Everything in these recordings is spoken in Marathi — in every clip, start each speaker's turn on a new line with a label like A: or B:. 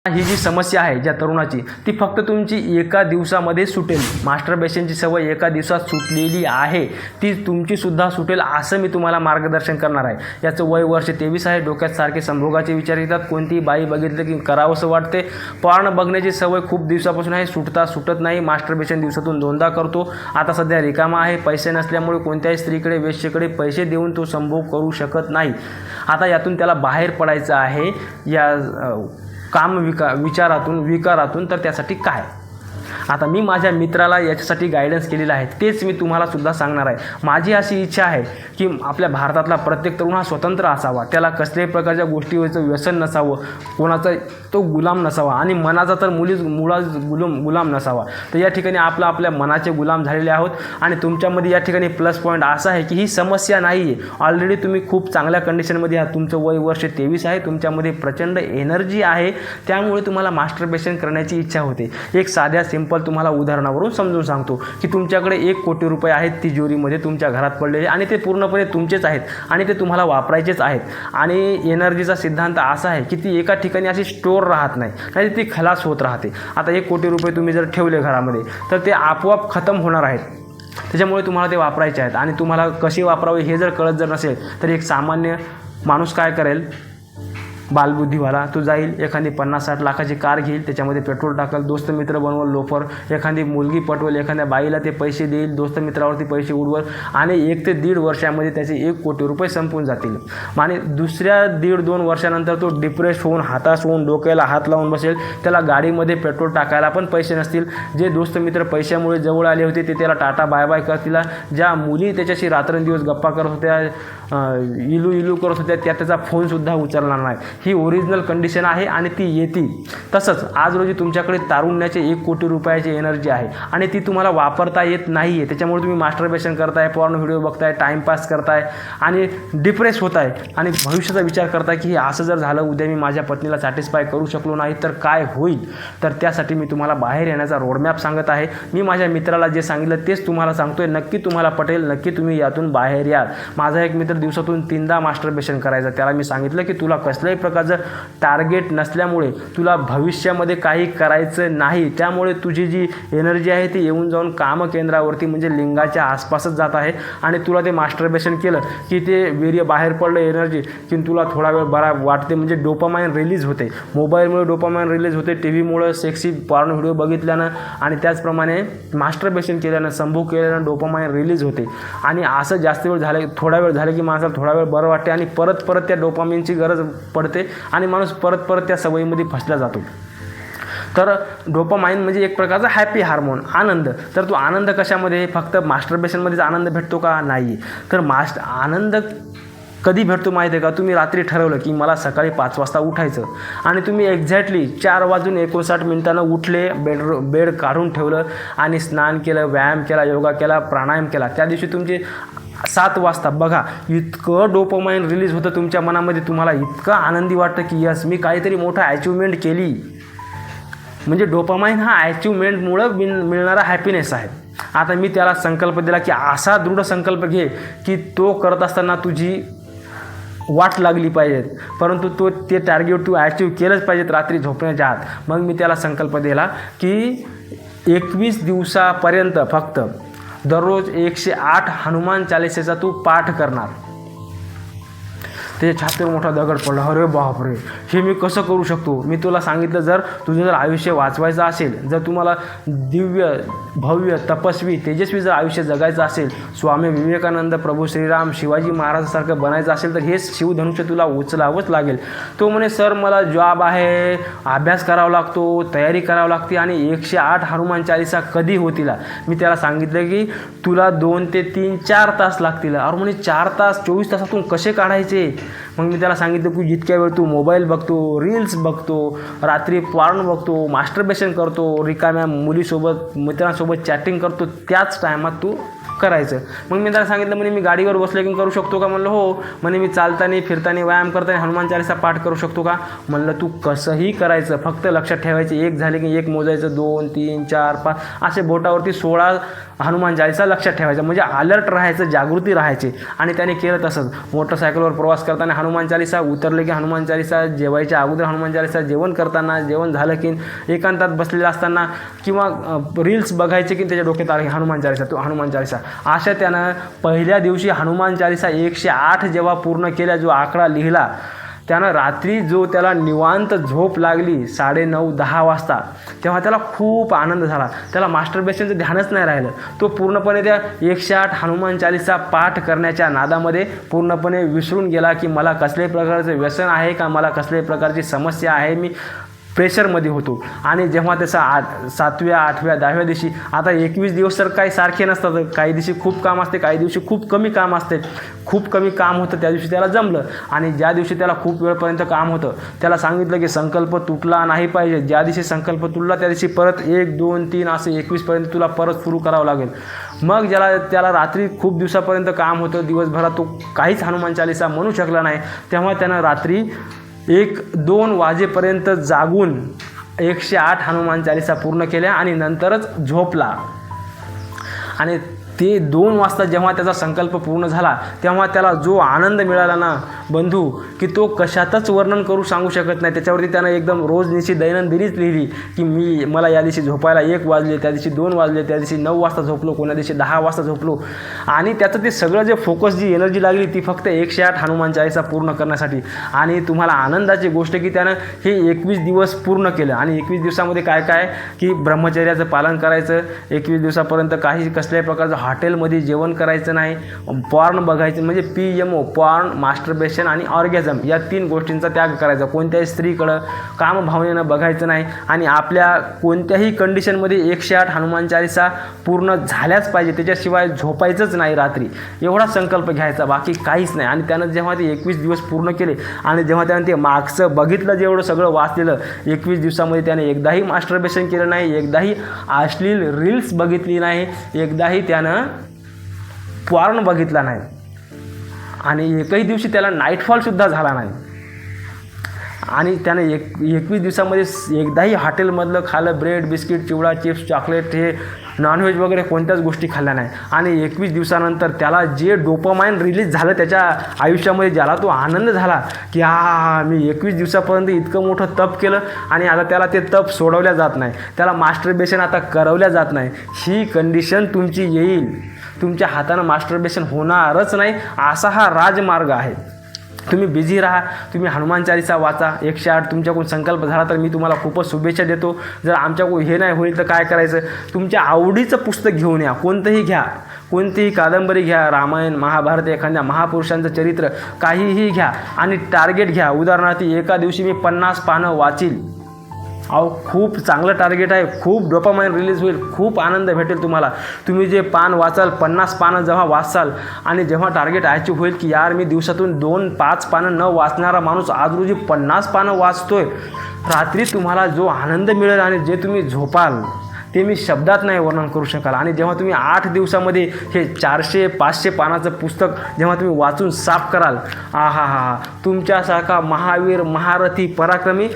A: ही जी समस्या आहे ज्या तरुणाची ती फक्त तुमची एका दिवसामध्ये सुटेल. मास्टरबेशनची सवय एका दिवसात सुटलेली आहे, ती तुमचीसुद्धा सुटेल असं मी तुम्हाला मार्गदर्शन करणार आहे. याचं वय वर्ष 23 आहे. डोक्यात सारखे संभोगाचे विचार येतात. कोणतीही बाई बघितलं की करावंसं वाटते. पॉर्न बघण्याची सवय खूप दिवसापासून आहे, सुटत नाही. मास्टरबेशन दिवसातून 2दा करतो. आता सध्या रिकामा आहे. पैसे नसल्यामुळे कोणत्याही स्त्रीकडे वेश्येकडे पैसे देऊन तो संभोग करू शकत नाही. आता यातून त्याला बाहेर पडायचं आहे या विकारातून. तर त्यासाठी काय? आता मी माझ्या मित्राला याच्यासाठी गायडन्स केलेला आहे, तेच मी तुम्हाला सुद्धा सांगणार आहे. माझी अशी इच्छा आहे की आपल्या भारतातला प्रत्येक तरुण हा स्वतंत्र असावा, त्याला कसल्याही प्रकारच्या गोष्टीवरचं व्यसन नसावं, कोणाचा तो गुलाम नसावा आणि मनाचा तर मुळात गुलाम नसावा. तर या ठिकाणी आपल्या मनाचे गुलाम झालेले आहोत. आणि तुमच्यामध्ये या ठिकाणी प्लस पॉईंट असा आहे की ही समस्या नाही आहे. ऑलरेडी तुम्ही खूप चांगल्या कंडिशनमध्ये आहात. तुमचं वय वर्ष 23 आहे. तुमच्यामध्ये प्रचंड एनर्जी आहे. त्यामुळे तुम्हाला मास्टरबेशन करण्याची इच्छा होते. एक साध्या सिंपल तुम्हाला उदाहरणावरून समजून सांगतो की तुमच्याकडे 1 कोटी रुपये आहेत तिजोरीमध्ये तुमच्या घरात पडलेले आणि ते पूर्णपणे तुमचेच आहेत आणि ते तुम्हाला वापरायचेच आहेत. आणि एनर्जीचा सिद्धांत असा आहे की ती एका ठिकाणी अशी स्टोर राहत नाही, ती खलास होत राहते. आता 1 कोटी रुपये तुम्ही जर ठेवले घरामध्ये तर ते आपोआप खतम होणार आहेत. त्याच्यामुळे तुम्हाला ते वापरायचे आहेत आणि तुम्हाला कसे वापरावे हे जर कळत नसेल तर एक सामान्य माणूस काय करेल, बालबुद्धीवाला, तो जाईल एखादी 50-60 लाखाची कार घेईल, त्याच्यामध्ये पेट्रोल टाकल, दोस्त मित्र बनवल, लोफर, एखादी मुलगी पटवेल, एखाद्या बाईला ते पैसे देईल, दोस्त मित्रावरती पैसे उडवल आणि 1 ते 1.5 वर्षामध्ये त्याचे 1 कोटी रुपये संपून जातील. आणि दुसऱ्या 1.5-2 वर्षानंतर तो डिप्रेस होऊन, हताश होऊन, डोक्याला हात लावून बसेल. त्याला गाडीमध्ये पेट्रोल टाकायला पण पैसे नसतील. जे दोस्त मित्र पैशामुळे जवळ आले होते ते त्याला टाटा बाय बाय करतील. ज्या मुली त्याच्याशी रात्रंदिवस गप्पा करत होत्या, इलू करत होत्या, त्याचा फोनसुद्धा उचलणार नाही. ही ओरिजिनल कंडिशन आहे आणि ती येते. तसंच आज रोजी तुमच्याकडे तारुण्याचे 1 कोटी रुपयाची एनर्जी आहे आणि ती तुम्हाला वापरता येत नाही आहे. त्याच्यामुळे तुम्ही मास्टरबेशन करताय, पॉर्न व्हिडिओ बघताय, टाईमपास करताय आणि डिप्रेस होताय आणि भविष्याचा विचार करताय की असं जर झालं, उद्या मी माझ्या पत्नीला सॅटिस्फाय करू शकलो नाही तर काय होईल. तर त्यासाठी मी तुम्हाला बाहेर येण्याचा रोडमॅप सांगत आहे. मी माझ्या मित्राला जे सांगितलं तेच तुम्हाला सांगतोय. नक्की तुम्हाला पटेल, नक्की तुम्ही यातून बाहेर याल. माझा एक मित्र दिवसातून 3दा मास्टरबेशन करायचा. त्याला मी सांगितलं की तुला कसल्याही प्रकारचं टार्गेट नसल्यामुळे तुला भविष्यामध्ये काही करायचं नाही, त्यामुळे तुझी जी एनर्जी आहे ती येऊन जाऊन कामकेंद्रावरती म्हणजे लिंगाच्या आसपासच जात आहे. आणि तुला ते मास्टरबेशन केलं की ते वीर्य बाहेर पडलं, एनर्जी की तुला थोडा वेळ बरा वाटते, म्हणजे डोपामाइन रिलीज होते. मोबाईलमुळे डोपामाइन रिलीज होते, टीव्हीमुळे, सेक्सी पॉर्न व्हिडिओ बघितल्यानं आणि त्याचप्रमाणे मास्टरबेशन केल्यानं, संभोग केल्यानं डोपामाइन रिलीज होते. आणि असं जास्त वेळ झाले, थोडा वेळ झाले की माणसाला थोडा वेळ बरं वाटते आणि परत त्या डोपामाइनची गरज पडते आणि माणूस परत त्या सवयीमध्ये फसला जातो. तर डोपामाइन म्हणजे एक प्रकारचा हॅपी हार्मोन, आनंद. तर तो आनंद कशामध्ये? फक्त मास्टरबेशनमध्येच आनंद भेटतो का? नाही. तर आनंद कधी भेटतो माहिती आहे का? तुम्ही रात्री ठरवलं की मला सकाळी 5 वाजता उठायचं आणि तुम्ही एक्झॅक्टली 4:59 उठले, बेड काढून ठेवलं आणि स्नान केलं, व्यायाम केला, योगा केला, प्राणायाम केला. त्या दिवशी तुमचे 7 वाजता बघा इतकं डोपामाइन रिलीज होतं तुमच्या मनामध्ये, तुम्हाला इतकं आनंदी वाटतं की यस, मी काहीतरी मोठं अचिव्हमेंट केली. म्हणजे डोपामाइन हा अचिव्हमेंटमुळं मिळणारा हॅपीनेस आहे. आता मी त्याला संकल्प दिला की असा दृढ संकल्प घे की तो करत असताना तुझी वाट लागली पाहिजेत, परंतु ते टार्गेट तू अचीव्ह केलंच पाहिजेत रात्री झोपण्याच्या आत. मग मी त्याला संकल्प दिला की 21 दिवसापर्यंत फक्त दररोज 108 हनुमान चालिसेचा तू पाठ करणार. त्याच्या छातीवर मोठा दगड पडला. अरे बापरे, हे मी कसं करू शकतो? मी तुला सांगितलं, जर तुझं आयुष्य वाचवायचं असेल, जर तुम्हाला दिव्य, भव्य, तपस्वी, तेजस्वी जर आयुष्य जगायचं असेल, स्वामी विवेकानंद, प्रभू श्रीराम, शिवाजी महाराजांसारखं बनायचं असेल तर हे शिवधनुष्य तुला उचलावंच लागेल. तो म्हणे, सर मला जॉब आहे, अभ्यास करावा लागतो, तयारी करावी लागते आणि 108 हनुमान चालिसा कधी होतील? मी त्याला सांगितलं की तुला 2 ते 3-4 तास लागतील. अरे म्हणे 4 तास 24 तासातून कसे काढायचे? मग मी त्याला सांगितलं की जितक्या वेळ तू मोबाईल बघतो, रील्स बघतो, रात्री पॉर्न बघतो, मास्टरबेशन करतो, रिकाम्या मुलीसोबत, मित्रांसोबत चॅटिंग करतो, त्याच टायमात तू करायचं. मग मी त्याला सांगितलं, म्हणे मी गाडीवर बसले की करू शकतो का? म्हणलं हो. म्हणे मी चालताना, फिरताना, व्यायाम करताना हनुमान चालिसा पाठ करू शकतो का? म्हणलं तू कसंही करायचं, फक्त लक्षात ठेवायचे, 1 झाले की 1 मोजायचं, 2, 3, 4, 5 असे बोटावरती 16 हनुमान चालिसा लक्षात ठेवायचं. म्हणजे अलर्ट राहायचं, जागृती राहायची. आणि त्याने केलं तसंच. मोटरसायकलवर प्रवास करताना हनुमान हनुमान चालीसा, उतरले की हनुमान चालीसा, जेवायच्या अगोदर हनुमान चालीसा, जेवण करताना, जेवण झालं की एकांतात बसलेलं असताना किंवा रील्स बघायचे की त्याच्या डोक्यात आले हनुमान चालीसा, तो हनुमान चालीसा. अशा त्यानं पहिल्या दिवशी हनुमान चालीसा 108 जेव्हा पूर्ण केल्या, जो आकडा लिहिला, त्यानं रात्री जो त्याला निवांत झोप लागली 9:30-10 वाजता, तेव्हा त्याला खूप आनंद झाला. त्याला मास्टरबेशनचं ध्यानच नाही राहिलं. तो पूर्णपणे त्या 108 हनुमान चालीसा पाठ करण्याच्या नादामध्ये पूर्णपणे विसरून गेला की मला कसल्याही प्रकारचं व्यसन आहे का, मला कसल्याही प्रकारची समस्या आहे, मी प्रेशरमध्ये होतो. आणि जेव्हा त्याचा 7व्या 8व्या 10व्या दिवशी, आता 21 दिवस तर काही सारखे नसतात, काही दिवशी खूप काम असते, काही दिवशी खूप कमी काम असते. खूप कमी काम होतं त्या दिवशी त्याला जमलं. आणि ज्या दिवशी त्याला खूप वेळपर्यंत काम होतं, त्याला सांगितलं की संकल्प तुटला नाही पाहिजे. ज्या दिवशी संकल्प तुटला त्या दिवशी परत 1 2 3 असं 21पर्यंत तुला परत सुरू करावं लागेल. मग त्याला रात्री खूप दिवसापर्यंत काम होतं, दिवसभरात तो काहीच हनुमान चालीसा म्हणू शकला नाही. तेव्हा त्यानं रात्री 1-2 वाजेपर्यंत जागून 108 हनुमान चालीसा पूर्ण केल्या आणि नंतरच झोपला. आणि ते 2 वाजता जेव्हा त्याचा संकल्प पूर्ण झाला, तेव्हा त्याला जो आनंद मिळाला ना बंधू, की तो कशातच वर्णन करू सांगू शकत नाही. त्याच्यावरती त्यानं एकदम रोजनिशी दैनंदिनीच लिहिली की मला या दिवशी झोपायला 1 वाजले, त्या दिवशी 2 वाजले, त्या दिवशी 9 वाजता झोपलो, कोणा दिवशी 10 वाजता झोपलो. आणि त्याचं ते सगळं जे फोकस, जी एनर्जी लागली ती फक्त 108 हनुमान चालीसा पूर्ण करण्यासाठी. आणि तुम्हाला आनंदाची गोष्ट की त्यानं हे 21 दिवस पूर्ण केलं. आणि 21 दिवसामध्ये काय काय की ब्रह्मचर्याचं पालन करायचं, 21 दिवसापर्यंत कसल्याही प्रकारचं हॉटेलमध्ये जेवण करायचं नाही, पॉर्न बघायचं, म्हणजे PMO, पॉर्न, मास्टरबेशन आणि ऑर्गॅझम, या 3 गोष्टींचा त्याग करायचा. कोणत्याही स्त्रीकडं कामभावनेनं बघायचं नाही. आणि आपल्या कोणत्याही कंडिशनमध्ये 108 हनुमान चालीसा पूर्ण झाल्याच पाहिजे, त्याच्याशिवाय झोपायचंच नाही रात्री, एवढा संकल्प घ्यायचा, बाकी काहीच नाही. आणि त्यानं जेव्हा ते 21 दिवस पूर्ण केले आणि जेव्हा त्यानं ते मागचं बघितलं, जेवढं सगळं वाचलेलं, 21 दिवसामध्ये त्याने एकदाही मास्टरबेशन केलं नाही, एकदाही अश्लील रील्स बघितली नाही, एकदाही त्यानं पॉर्न बघितला नाही, आणि एकही दिवशी त्याला नाईटफॉलसुद्धा झाला नाही. आणि त्याने 21 दिवसामध्ये एकदाही हॉटेलमधलं खाल्लं, ब्रेड, बिस्किट, चिवडा, चिप्स, चॉकलेट, हे नॉनव्हेज वगैरे कोणत्याच गोष्टी खाल्ल्या नाही. आणि 21 दिवसानंतर त्याला जे डोपामाइन रिलीज झालं त्याच्या आयुष्यामध्ये, ज्याला तो आनंद झाला की मी 21 दिवसापर्यंत इतकं मोठं तप केलं आणि आता त्याला ते तप सोडवल्या जात नाही, त्याला मास्टरबेशन आता करवल्या जात नाही. ही कंडिशन तुमची येईल, तुमच्या हातानं मास्टरबेशन होणारच नाही, असा हा राजमार्ग आहे. तुम्ही बिझी राहा, तुम्ही हनुमान चालीसा वाचा, 108 तुमच्याकडून संकल्प झाला तर मी तुम्हाला खूपच शुभेच्छा देतो. जर आमच्याकडून हे नाही होईल तर काय करायचं, तुमच्या आवडीचं पुस्तक घेऊन या, कोणतंही घ्या, कोणतीही कादंबरी घ्या, रामायण, महाभारत, एखाद्या महापुरुषांचं चरित्र, काहीही घ्या आणि टार्गेट घ्या. उदाहरणार्थ एका दिवशी मी 50 पानं वाचील, खूप चांगलं टार्गेट आहे, खूप डोपामाइन रिलीज होईल, खूप आनंद भेटेल तुम्हाला. तुम्ही जे पान वाचाल, 50 पानं जेव्हा वाचाल आणि जेव्हा टार्गेट अचीव होईल की मी दिवसातून 2-5 पानं न वाचणारा माणूस आज रोजी 50 पानं वाचतोय, रात्री तुम्हाला जो आनंद मिळेल आणि जे तुम्ही झोपाल ते मी शब्दात नाही वर्णन करू शकाल. आणि जेव्हा तुम्ही 8 दिवसामध्ये हे 400-500 पानाचं पुस्तक जेव्हा तुम्ही वाचून साफ कराल, तुमच्यासारखा महावीर, महारथी, पराक्रमी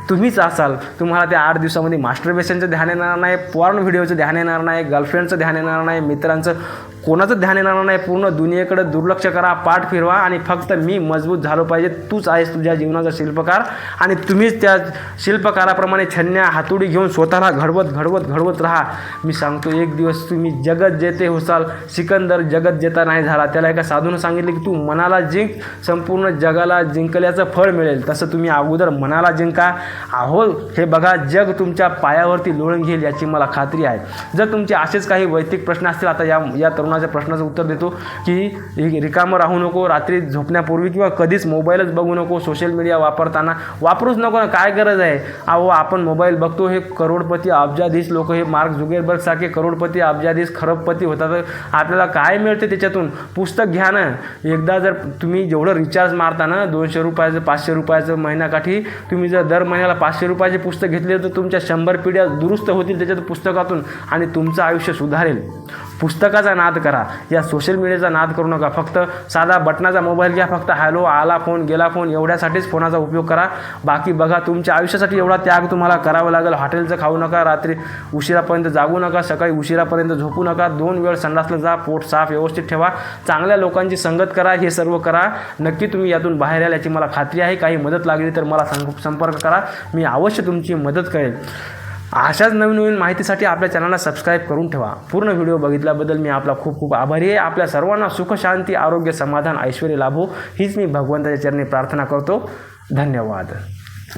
A: तुम्हीच असाल. तुम्हाला त्या 8 दिवसामध्ये मास्टरबेशनचं ध्यान येणार नाही, पॉर्न व्हिडिओचं ध्यान येणार नाही, गर्लफ्रेंडचं ध्यान येणार नाही, मित्रांचं कोणाचं ध्यान येणार नाही. पूर्ण दुनियेकडे दुर्लक्ष करा, पाठ फिरवा आणि फक्त मी मजबूत झालो पाहिजे, तूच आहेस तुझ्या जीवनाचा शिल्पकार आणि तुम्हीच त्या शिल्पकाराप्रमाणे छन्या हातोडी घेऊन स्वतःला घडवत राहा. मी सांगतो, एक दिवस तुम्ही जगत जेते होसाल. सिकंदर जगत जेता नाही झाला, त्याला एका साधूनं सांगितलं की तू मनाला जिंक, संपूर्ण जगाला जिंकल्याचं फळ मिळेल. तसं तुम्ही अगोदर मनाला जिंका. हे बघा, जग तुमच्या पायावरती लोळून घेईल याची मला खात्री आहे. जर तुमचे असेच काही वैयक्तिक प्रश्न असतील, आता या तरुणाच्या प्रश्नाचं उत्तर देतो की रिकामं राहू नको, रात्री झोपण्यापूर्वी किंवा कधीच मोबाईलच बघू नको, सोशल मीडिया वापरूच नको ना, काय गरज आहे. आपण मोबाईल बघतो, हे करोडपती अब्जाधीश लोक, हे मार्क झुकरबर्ग सारखे करोडपती अब्जाधीश खरबपती होतात, आपल्याला काय मिळते त्याच्यातून. पुस्तक घ्या ना, एकदा जर तुम्ही जेवढं रिचार्ज मारता ना, 200 रुपयाचं 500 रुपयाचं महिन्याकाठी, तुम्ही जर दर महिन्याला 500 रुपयाचे पुस्तक घेतले तर तुमच्या 100 पिढ्या दुरुस्त होतील त्याच्यात पुस्तकातून आणि तुमचं आयुष्य सुधारेल. पुस्तकाचा नाद करा, या सोशल मीडियाचा नाद करू नका. फक्त साधा बटनाचा मोबाईल घ्या, फक्त हॅलो आला फोन गेला फोन एवढ्यासाठीच फोनाचा उपयोग करा. बाकी बघा, तुमच्या आयुष्यासाठी एवढा त्याग तुम्हाला करावा लागेल. हॉटेलचं खाऊ नका, रात्री उशिरापर्यंत जागू नका, सकाळी उशिरापर्यंत झोपू नका, 2 वेळ संडासला जा, पोट साफ व्यवस्थित ठेवा, चांगल्या लोकांची संगत करा, हे सर्व करा. नक्की तुम्ही यातून बाहेर याल याची मला खात्री आहे. काही मदत लागली तर मला संपर्क करा, मी अवश्य तुमची मदत करेन. अशाच नवीन माहितीसाठी आपल्या चॅनलला सबस्क्राईब करून ठेवा. पूर्ण व्हिडिओ बघितल्याबद्दल मी आपला खूप खूप आभारी आहे. आपल्या सर्वांना सुख शांती आरोग्य समाधान ऐश्वर्य लाभो हीच मी भगवंताच्या चरणी प्रार्थना करतो. धन्यवाद.